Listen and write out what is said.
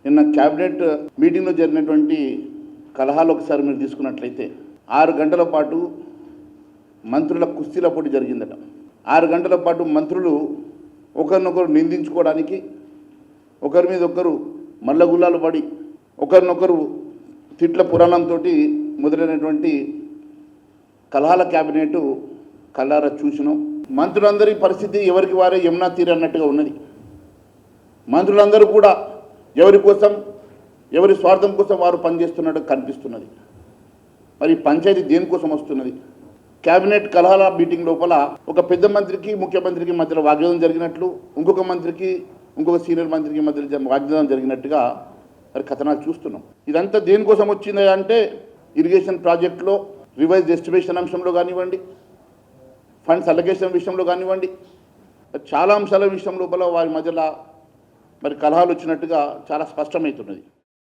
నిన్న క్యాబినెట్ మీటింగ్లో జరిగినటువంటి కలహాలు ఒకసారి మీరు తీసుకున్నట్లయితే 6 గంటల పాటు మంత్రుల కుస్తీల పోటీ జరిగిందట. 6 గంటల పాటు మంత్రులు ఒకరినొకరు నిందించుకోవడానికి, ఒకరి మీద ఒకరు మల్లగుల్లాలు పడి, ఒకరినొకరు తిట్ల పురాణంతో మొదలైనటువంటి కలహాల క్యాబినెట్ కల్లారా చూసినాం. మంత్రులందరి పరిస్థితి ఎవరికి వారే యమునా తీరు అన్నట్టుగా ఉన్నది. మంత్రులందరూ కూడా ఎవరి కోసం, ఎవరి స్వార్థం కోసం వారు పనిచేస్తున్నట్టు కనిపిస్తున్నది. మరి పంచాయతీ దేనికోసం వస్తున్నది? క్యాబినెట్ కలహాల మీటింగ్ లోపల ఒక పెద్ద మంత్రికి ముఖ్యమంత్రికి మధ్యలో వాగ్వాదం జరిగినట్లు, ఇంకొక మంత్రికి ఇంకొక సీనియర్ మంత్రికి మధ్యలో వాగ్వాదం జరిగినట్టుగా మరి కథనాలు చూస్తున్నాం. ఇదంతా దేనికోసం వచ్చింది అంటే ఇరిగేషన్ ప్రాజెక్టులో రివైజ్ ఎస్టిమేషన్ అంశంలో కానివ్వండి, ఫండ్స్ అలొకేషన్ విషయంలో కానివ్వండి, చాలా అంశాల విషయం లోపల వారి మధ్యలో మరి కలహాలు వచ్చినట్టుగా చాలా స్పష్టమవుతున్నది.